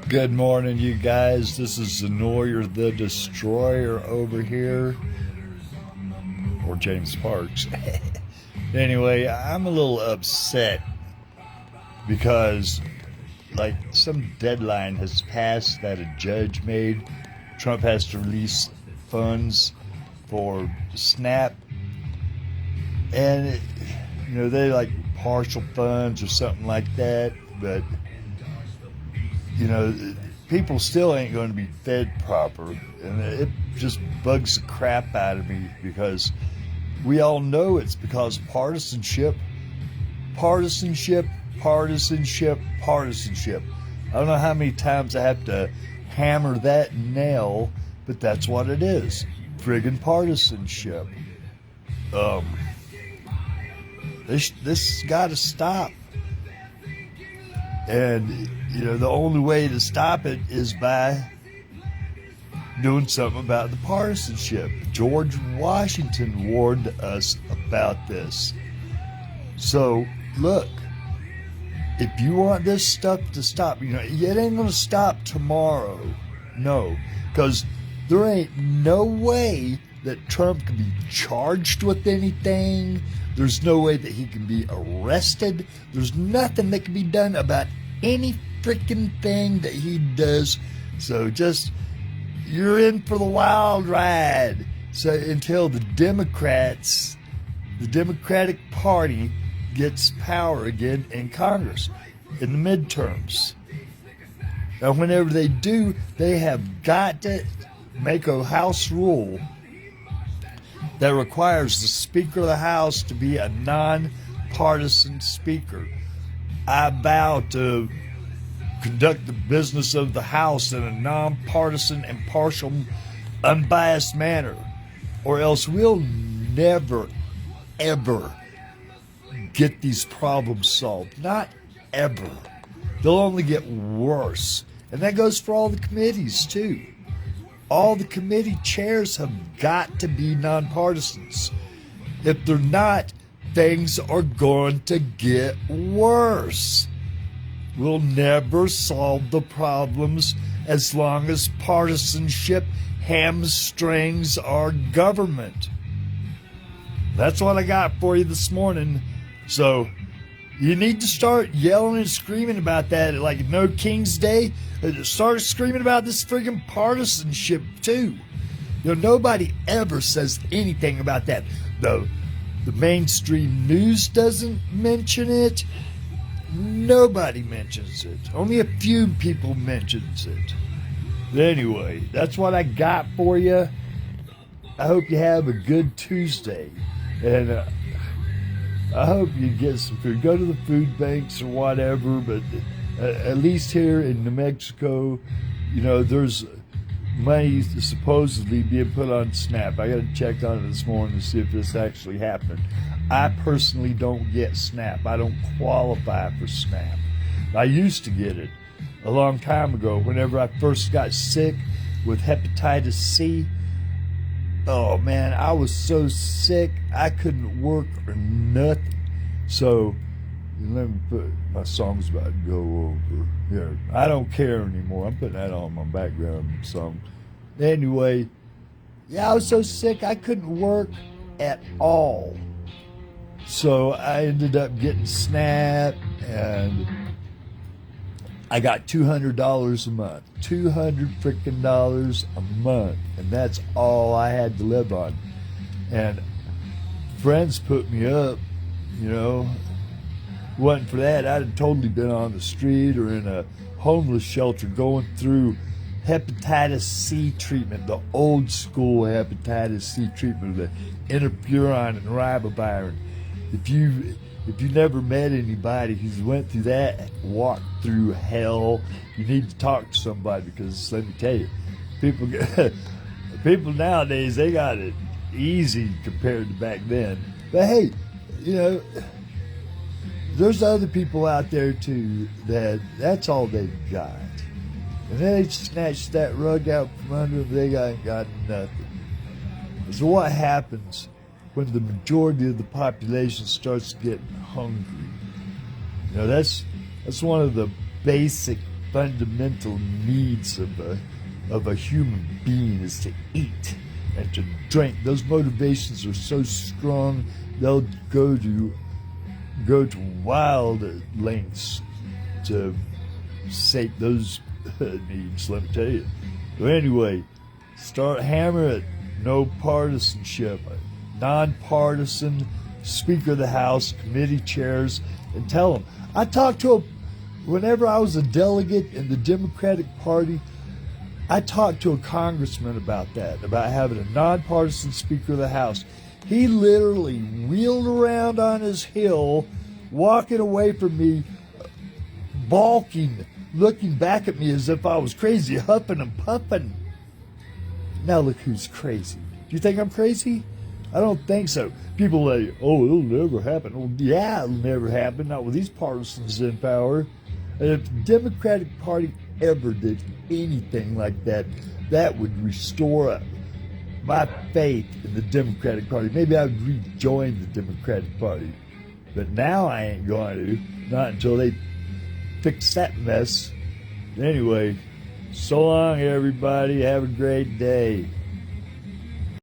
Good morning, you guys. This is Xenoyer the Destroyer over here, or James Parks. Anyway, I'm a little upset because, like, some deadline has passed that a judge made. Trump has to release funds for SNAP, and they like partial funds or something like that, but people still ain't going to be fed proper, and it just bugs the crap out of me because we all know it's because of partisanship. Partisanship. I don't know how many times I have to hammer that nail, but that's what it is. Friggin' partisanship. This got to stop. And, the only way to stop it is by doing something about the partisanship. George Washington warned us about this. So, look, if you want this stuff to stop, it ain't going to stop tomorrow. No, because there ain't no way that Trump can be charged with anything. There's no way that he can be arrested. There's nothing that can be done about any freaking thing that he does. So you're in for the wild ride. So until the Democratic Party gets power again in Congress in the midterms. Now, whenever they do, they have got to make a House rule that requires the Speaker of the House to be a nonpartisan speaker. I vow to conduct the business of the House in a nonpartisan, impartial, unbiased manner, or else we'll never, ever get these problems solved. Not ever. They'll only get worse. And that goes for all the committees, too. All the committee chairs have got to be nonpartisans. If they're not, things are going to get worse. We'll never solve the problems as long as partisanship hamstrings our government. That's what I got for you this morning. So you need to start yelling and screaming about that. Like No King's Day, start screaming about this friggin' partisanship too. Nobody ever says anything about that. The mainstream news doesn't mention it. Nobody mentions it. Only a few people mentions it. But anyway, that's what I got for you. I hope you have a good Tuesday. And I hope you get some food. Go to the food banks or whatever, but at least here in New Mexico, there's money supposedly being put on SNAP. I got to check on it this morning to see if this actually happened. I personally don't get SNAP. I don't qualify for SNAP. I used to get it a long time ago whenever I first got sick with hepatitis C. Oh, man, I was so sick, I couldn't work or nothing. So, let me put my song's about to go over. Here, I don't care anymore. I'm putting that on my background song. Anyway, I was so sick, I couldn't work at all. So, I ended up getting SNAP, and I got $200 a month. $200 freaking a month. And that's all I had to live on. And friends put me up, Wasn't for that, I'd have totally been on the street or in a homeless shelter going through hepatitis C treatment, the old school hepatitis C treatment, the interferon and ribavirin. If you never met anybody who's went through that, walked through hell, you need to talk to somebody, because let me tell you, people nowadays, they got it easy compared to back then. But hey, there's other people out there too that's all they've got. And they snatch that rug out from under them, they ain't got nothing. So what happens when the majority of the population starts getting hungry? That's one of the basic fundamental needs of a human being is to eat and to drink. Those motivations are so strong, they'll go to wild lengths to sate those needs, let me tell you. So anyway, start hammering it. No partisanship, nonpartisan, Speaker of the House, committee chairs, and tell them. I talked to whenever I was a delegate in the Democratic Party, I talked to a congressman about that, about having a nonpartisan Speaker of the House. He literally wheeled around on his hill, walking away from me, balking, looking back at me as if I was crazy, huffing and puffing. Now look who's crazy. Do you think I'm crazy? I don't think so. People say, oh, it'll never happen. Well, yeah, it'll never happen, not with these partisans in power. And if the Democratic Party ever did anything like that, that would restore my faith in the Democratic Party. Maybe I would rejoin the Democratic Party. But now I ain't going to. Not until they fix that mess. Anyway, so long, everybody. Have a great day.